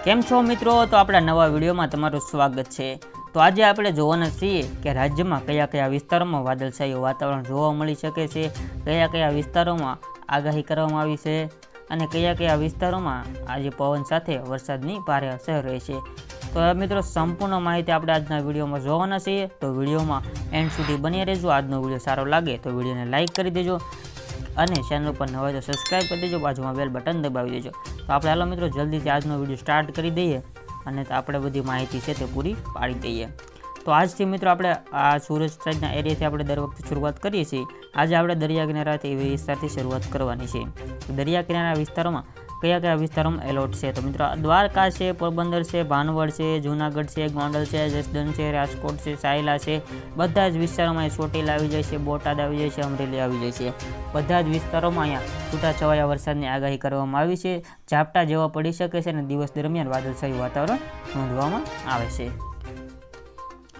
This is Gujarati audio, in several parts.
કેમ છો મિત્રો? તો આપણા નવા વિડીયોમાં તમારું સ્વાગત છે। તો આજે આપણે જોવાના છીએ કે રાજ્યમાં કયા કયા વિસ્તારોમાં વાદળછાયું વાતાવરણ જોવા મળી શકે છે, કયા કયા વિસ્તારોમાં આગાહી કરવામાં આવી છે અને કયા કયા વિસ્તારોમાં આજે પવન સાથે વરસાદની ભારે અસર રહેશે। તો મિત્રો સંપૂર્ણ માહિતી આપણે આજના વિડીયોમાં જોવાના છીએ। તો વિડીયોમાં એન્ડ સુધી બની રહેજો। આજનો વિડીયો સારો લાગે તો વિડીયોને લાઇક કરી દેજો અને ચેનલ પર નવા હોય તો સબસ્ક્રાઈબ કરી દેજો, બાજુમાં બેલ બટન દબાવી દેજો। તો આપણે હાલો મિત્રો જલ્દીથી આજનો વિડીયો સ્ટાર્ટ કરી દઈએ અને આપણે બધી માહિતી છે તે પૂરી પાડી દઈએ। તો આજથી મિત્રો આપણે આ સુરત સાઈડના એરિયાથી આપણે દર વખતે શરૂઆત કરીએ છીએ। આજે આપણે દરિયા કિનારાથી એવી વિસ્તારથી શરૂઆત કરવાની છે। દરિયા કિનારા વિસ્તારોમાં કયા કયા વિસ્તારોમાં એલર્ટ છે? તો મિત્રો દ્વારકા છે, પોરબંદર છે, ભાનવડ છે, જૂનાગઢ છે, ગોંડલ છે, જસદણ છે, રાજકોટ છે, સાયલા છે, બધા જ વિસ્તારોમાં ચોટીલા આવી જાય છે, બોટાદ આવી જાય છે, અમરેલી આવી જાય છે। બધા જ વિસ્તારોમાં અહીંયા છૂટાછવાયા વરસાદની આગાહી કરવામાં આવી છે। ઝાપટા જેવા પડી શકે છે અને દિવસ દરમિયાન વાદળછાયું વાતાવરણ નોંધવામાં આવે છે।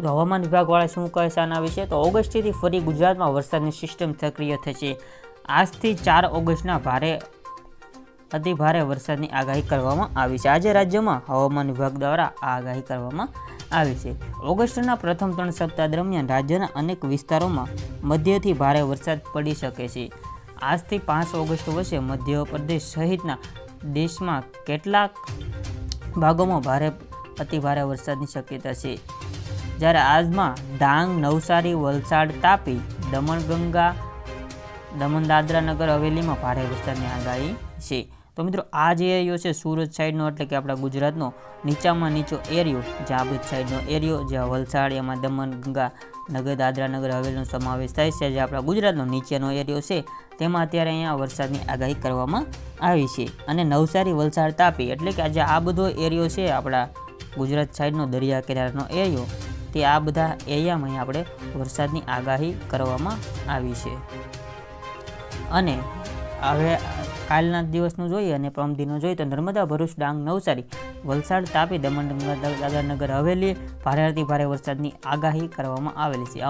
તો હવામાન વિભાગવાળા શું કહે છે આના વિશે? તો ઓગસ્ટથી ફરી ગુજરાતમાં વરસાદની સિસ્ટમ સક્રિય થશે। આજથી 4 ઓગસ્ટના અતિ ભારે વરસાદની આગાહી કરવામાં આવી છે। આજે રાજ્યમાં હવામાન વિભાગ દ્વારા આ આગાહી કરવામાં આવી છે। ઓગસ્ટના પ્રથમ 3 સપ્તાહ દરમિયાન રાજ્યના અનેક વિસ્તારોમાં મધ્યથી ભારે વરસાદ પડી શકે છે। આજથી 5 ઓગસ્ટ વચ્ચે મધ્યપ્રદેશ સહિતના દેશમાં કેટલાક ભાગોમાં અતિ ભારે વરસાદની શક્યતા છે। જ્યારે આજમાં ડાંગ, નવસારી, વલસાડ, તાપી, દમણ, દાદરા નગર હવેલીમાં ભારે વરસાદની આગાહી છે। તો મિત્રો આ જે એરિયો છે સુરત સાઈડનો, એટલે કે આપણા ગુજરાતનો નીચામાં નીચો એરિયો, જાબત સાઈડનો એરિયો, જ્યાં વલસાડ, એમાં દમણ, ગંગા નગર, દાદરા નગર હવેલીનો સમાવેશ થાય છે, જે આપણા ગુજરાતનો નીચેનો એરિયો છે તેમાં અત્યારે અહીંયા વરસાદની આગાહી કરવામાં આવી છે। અને નવસારી, વલસાડ, તાપી એટલે કે આજે આ બધો એરિયો છે આપણા ગુજરાત સાઈડનો દરિયા કિનારાનો એરિયો, તે આ બધા એરિયામાં આપણે વરસાદની આગાહી કરવામાં આવી છે। અને હવે કાલના દિવસનું જોઈએ અને પરમદિનનું જોઈએ તો નર્મદા, ભરૂચ, ડાંગ, નવસારી, વલસાડ, તાપી, દમણ, દાદરાનગર હવેલી ભારેથી ભારે વરસાદની આગાહી કરવામાં આવેલી છે।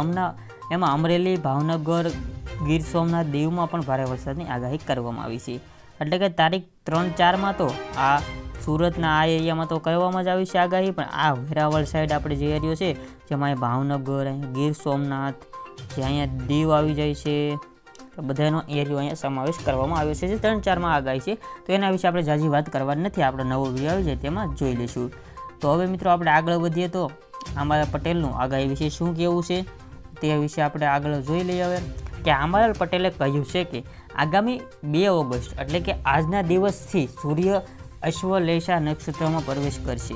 એમાં અમરેલી, ભાવનગર, ગીર સોમનાથ, દીવમાં પણ ભારે વરસાદની આગાહી કરવામાં આવી છે। એટલે કે તારીખ 3-4માં તો આ સુરતના આ એરિયામાં તો કહેવામાં જ આવી છે આગાહી, પણ આ વેરાવળ સાઈડ આપણે જે એરિયો છે જેમાં ભાવનગર, અહીંયા ગીર સોમનાથ, જે અહીંયા દીવ આવી જાય છે, બધાનો એરિયો અહીંયા સમાવેશ કરવામાં આવ્યો છે, જે 3-4માં આગાહી છે। તો એના વિશે આપણે જાજી વાત કરવાની નથી, આપણે નવો વિડીયો આવી જાય તેમાં જોઈ લઈશું। તો હવે મિત્રો આપણે આગળ વધીએ તો આંબાલાલ પટેલનું આગાહી વિશે શું કહેવું છે તે વિશે આપણે આગળ જોઈ લઈએ। હવે કે આંબાલાલ પટેલે કહ્યું છે કે આગામી 2 ઓગસ્ટ એટલે કે આજના દિવસથી સૂર્ય અશ્વલેષા નક્ષત્રમાં પ્રવેશ કરશે।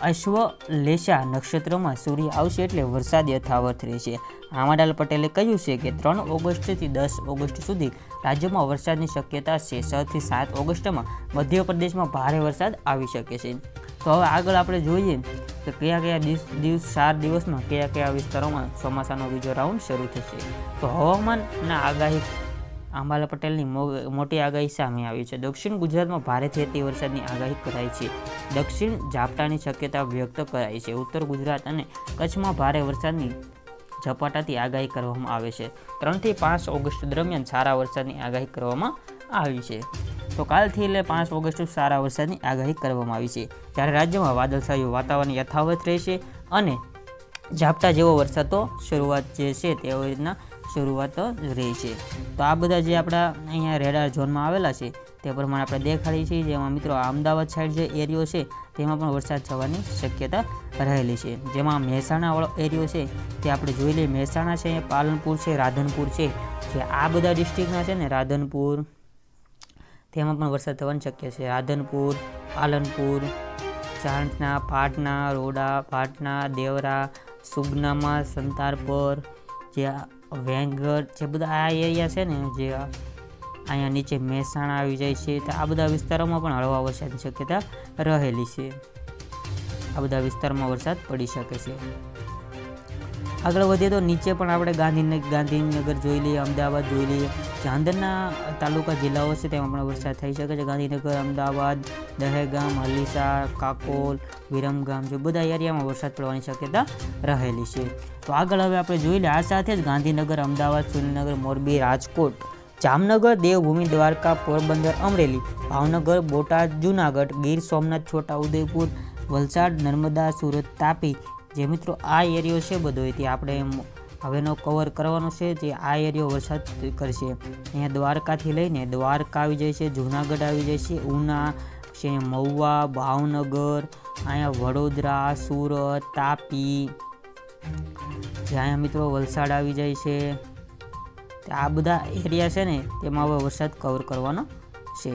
અશ્વલેષા નક્ષત્રમાં સૂર્ય આવશે એટલે વરસાદ યથાવત રહેશે। આંબાલાલ પટેલે કહ્યું છે કે 3 ઓગસ્ટથી 10 ઓગસ્ટ સુધી રાજ્યમાં વરસાદની શક્યતા છે। 6 થી 7 ઓગસ્ટમાં મધ્યપ્રદેશમાં ભારે વરસાદ આવી શકે છે। તો હવે આગળ આપણે જોઈએ કે કયા કયા 4 દિવસમાં કયા કયા વિસ્તારોમાં ચોમાસાનો બીજો રાઉન્ડ શરૂ થશે। તો હવામાનના આગાહી આંબાલાલ પટેલની મોટી આગાહી સામે આવી છે। દક્ષિણ ગુજરાતમાં ભારેથી અતિ વરસાદની આગાહી કરાઈ છે। દક્ષિણ ઝાપટાની શક્યતા વ્યક્ત કરાઈ છે। ઉત્તર ગુજરાત અને કચ્છમાં ભારે વરસાદની ઝપાટાથી આગાહી કરવામાં આવે છે। 3 થી 5 ઓગસ્ટ દરમિયાન સારા વરસાદની આગાહી કરવામાં આવી છે। તો કાલથી એટલે 5 ઓગસ્ટ સારા વરસાદની આગાહી કરવામાં આવી છે, જ્યારે રાજ્યમાં વાદળછાયું વાતાવરણ યથાવત રહેશે અને ઝાપટા જેવો વરસાદ તો શરૂઆત જે છે તેવી રીતના શરૂઆત રહેશે। તો આ બધા જે આપણા અહીંયા રેડાર ઝોનમાં આવેલા છે તે પ્રમાણે આપણે દેખાડીએ છીએ, જેમાં મિત્રો અમદાવાદ સાઈડ જે એરિયો છે તેમાં પણ વરસાદ થવાની શક્યતા રહેલી છે। જેમાં મહેસાણાવાળો એરિયો છે તે આપણે જોઈ લઈએ। મહેસાણા છે, પાલનપુર છે, રાધનપુર છે, જે આ બધા ડિસ્ટ્રિક્ટના છે ને રાધનપુર, તેમાં પણ વરસાદ થવાની શક્ય છે। રાધનપુર, પાલનપુર, ચાણસના, પાટના, રોડા, પાટના, દેવરા, સુગનામાં, સંતારપર, જે વેંગડ, જે બધા આ એરિયા છે ને જે અહીંયા નીચે મહેસાણા આવી જાય છે, તો આ બધા વિસ્તારોમાં પણ હળવા વરસાદની શક્યતા રહેલી છે। આ બધા વિસ્તારોમાં વરસાદ પડી શકે છે। આગળ વધીએ તો નીચે પણ આપણે ગાંધીનગર જોઈ લઈએ, અમદાવાદ જોઈ લઈએ, જે અંદરના તાલુકા જિલ્લાઓ છે તેમાં પણ વરસાદ થઈ શકે છે। ગાંધીનગર, અમદાવાદ, દહેગામ, હલીસા, કાકોલ, વિરમગામ, જે બધા એરિયામાં વરસાદ પડવાની શક્યતા રહેલી છે। તો આગળ હવે આપણે જોઈ લઈએ, આ સાથે જ ગાંધીનગર, અમદાવાદ, સુરેન્દ્રનગર, મોરબી, રાજકોટ, જામનગર, દેવભૂમિ, દ્વારકા, પોરબંદર, અમરેલી, ભાવનગર, બોટાદ, જૂનાગઢ, ગીર સોમનાથ, છોટા ઉદેપુર, વલસાડ, નર્મદા, સુરત, તાપી. જે મિત્રો આ એરિયો છે બધો તે આપણે હવેનો કવર કરવાનો છે. જે આ એરિયો વરસાદ કરશે. અહીંયા દ્વારકાથી લઈને દ્વારકા આવી જાય છે, જૂનાગઢ આવી જાય છે, ઉના છે, મહુવા, ભાવનગર, અહીંયા વડોદરા, સુરત, તાપી, જે અહીંયા મિત્રો વલસાડ આવી જાય છે. આ બધા એરિયા છે ને તેમાં હવે વરસાદ કવર કરવાનો છે.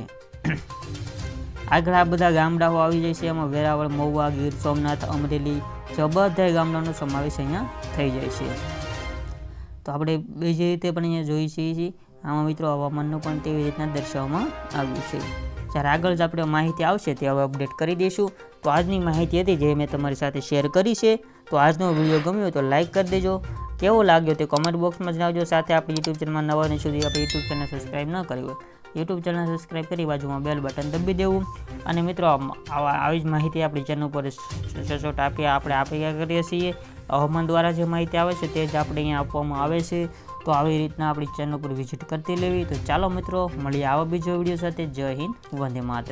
આગળ આ બધા ગામડાઓ આવી જાય છે. એમાં વેરાવળ, મહુવા, ગીર સોમનાથ, અમરેલી જે બધા ગામડાનો સમાવેશ અહીંયા થઈ જાય છે. તો આપણે બીજી રીતે પણ અહીંયા જોઈ છીએ. આમાં મિત્રો હવામાનનું પણ તેવી રીતના દર્શાવવામાં આવ્યું છે. જ્યારે આગળ જ આપણે માહિતી આવશે તે હવે અપડેટ કરી દઈશું. તો આજની માહિતી હતી જે મેં તમારી સાથે શેર કરી છે. તો આજનો વિડીયો ગમ્યો તો લાઇક કરી દેજો. કેવો લાગ્યો તે કોમેન્ટ બોક્સમાં જણાવજો. સાથે આપણી યુટ્યુબ ચેનલમાં નવા ને સુધી આપણે યુટ્યુબ ચેનલ સબસ્ક્રાઈબ ન કરી હોય યુટ્યુબ ચેનલ સબસ્ક્રાઈબ કરી બાજુમાં બેલ બટન દબી દેવું. અને મિત્રો આવી જ માહિતી આપણી ચેનલ પર સચોટ આપણે આપ્યા કરીએ છીએ. હવામાન દ્વારા જે માહિતી આવે છે તે જ આપણે અહીંયા આપવામાં આવે છે. તો આવી રીતના આપણી ચેનલ પર વિઝિટ કરતી લેવી. તો ચાલો મિત્રો મળીએ આવા બીજો વિડીયો સાથે. જય હિન્દ, વંદે માતરમ.